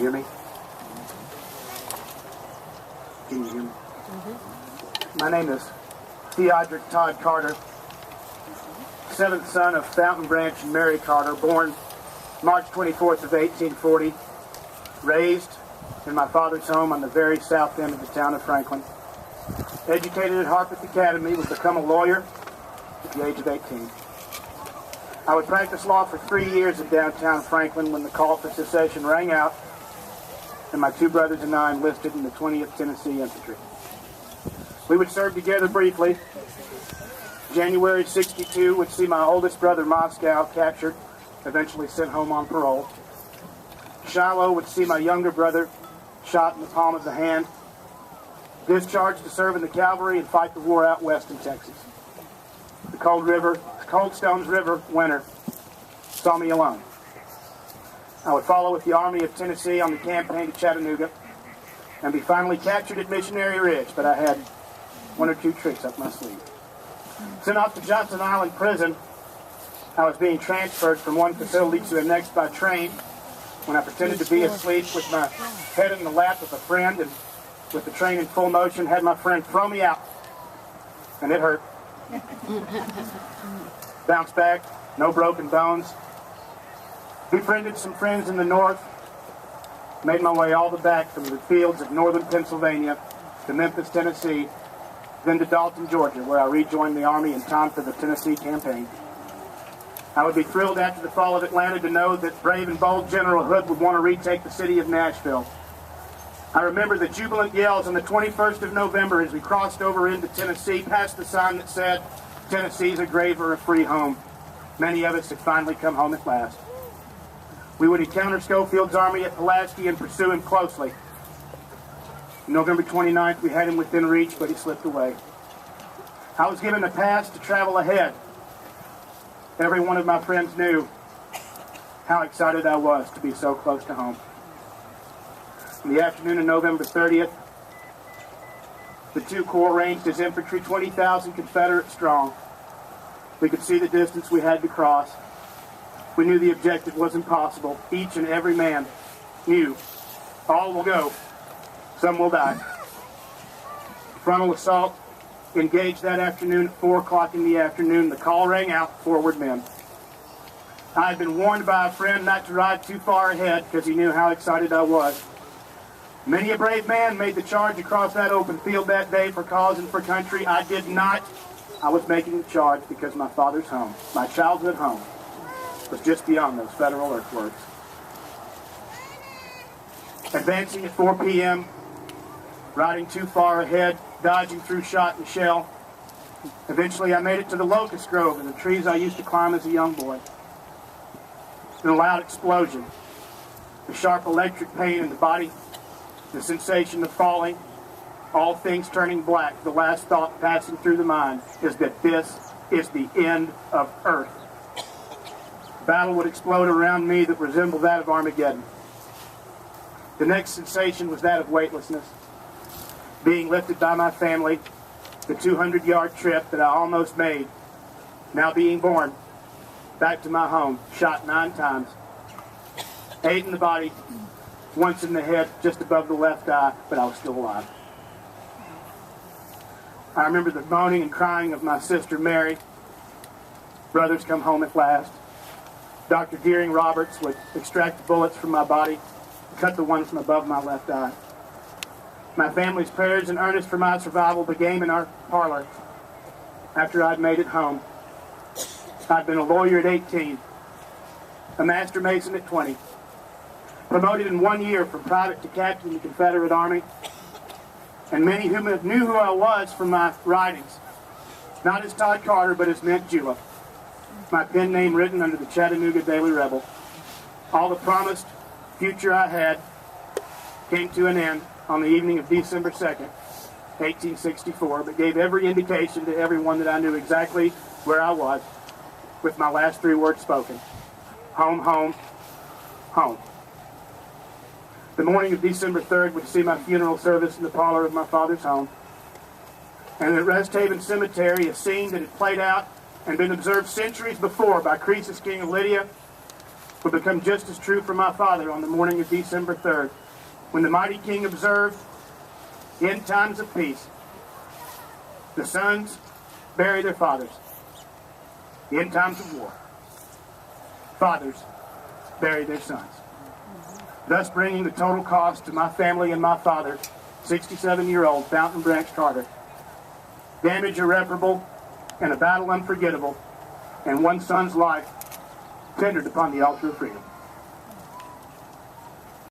hear me? Can you hear me? My name is Tod Carter, seventh son of Fountain Branch and Mary Carter, born March 24th of 1840, raised in my father's home on the very south end of the town of Franklin. Educated at Harpeth Academy, would become a lawyer at the age of 18. I would practice law for 3 years in downtown Franklin when the call for secession rang out, and my two brothers and I enlisted in the 20th Tennessee Infantry. We would serve together briefly. January '62 would see my oldest brother Moscow captured, eventually sent home on parole. Shiloh would see my younger brother shot in the palm of the hand, discharged to serve in the cavalry and fight the war out west in Texas. The Cold Stones River winter saw me alone. I would follow with the Army of Tennessee on the campaign to Chattanooga and be finally captured at Missionary Ridge, but I had one or two tricks up my sleeve. Sent off to Johnson Island Prison, I was being transferred from one facility to the next by train when I pretended to be asleep with my head in the lap of a friend, and with the train in full motion, had my friend throw me out, and it hurt. Bounced back, no broken bones. Befriended some friends in the north, made my way all the back from the fields of northern Pennsylvania to Memphis, Tennessee, then to Dalton, Georgia, where I rejoined the Army in time for the Tennessee campaign. I would be thrilled after the fall of Atlanta to know that brave and bold General Hood would want to retake the city of Nashville. I remember the jubilant yells on the 21st of November as we crossed over into Tennessee, past the sign that said, "Tennessee's a grave or a free home." Many of us had finally come home at last. We would encounter Schofield's army at Pulaski and pursue him closely. November 29th, we had him within reach, but he slipped away. I was given a pass to travel ahead. Every one of my friends knew how excited I was to be so close to home. In the afternoon of November 30th, the two corps ranged as infantry, 20,000 Confederate strong. We could see the distance we had to cross. We knew the objective was impossible. Each and every man knew all will go, some will die. Frontal assault engaged that afternoon at 4 o'clock in the afternoon. The call rang out, "Forward, men." I had been warned by a friend not to ride too far ahead because he knew how excited I was. Many a brave man made the charge across that open field that day for cause and for country. I did not. I was making the charge because my father's home, my childhood home, was just beyond those federal earthworks. Advancing at 4 p.m., riding too far ahead, dodging through shot and shell. Eventually I made it to the locust grove and the trees I used to climb as a young boy. Then a loud explosion, the sharp electric pain in the body, the sensation of falling, all things turning black. The last thought passing through the mind is that this is the end of Earth. Battle would explode around me that resembled that of Armageddon. The next sensation was that of weightlessness. Being lifted by my family, the 200-yard trip that I almost made, now being born, back to my home, shot 9 times. 8 in the body, once in the head, just above the left eye, but I was still alive. I remember the moaning and crying of my sister Mary. Brothers come home at last. Dr. Deering Roberts would extract the bullets from my body, cut the one from above my left eye. My family's prayers and earnest for my survival began in our parlor after I'd made it home. I'd been a lawyer at 18, a master mason at 20, promoted in 1 year from private to captain in the Confederate Army, and many who knew who I was from my writings, not as Tod Carter, but as Mint Julep, my pen name written under the Chattanooga Daily Rebel. All the promised future I had came to an end on the evening of December 2nd, 1864, but gave every indication to everyone that I knew exactly where I was with my last 3 words spoken. Home, home, home. The morning of December 3rd would see my funeral service in the parlor of my father's home. And at Rest Haven Cemetery, a scene that had played out and been observed centuries before by Croesus, king of Lydia, will become just as true for my father on the morning of December 3rd, when the mighty king observed, in times of peace, the sons bury their fathers. In times of war, fathers bury their sons. Thus bringing the total cost to my family and my father, 67-year-old Fountain Branch Carter, damage irreparable and a battle unforgettable, and one son's life tendered upon the altar of freedom.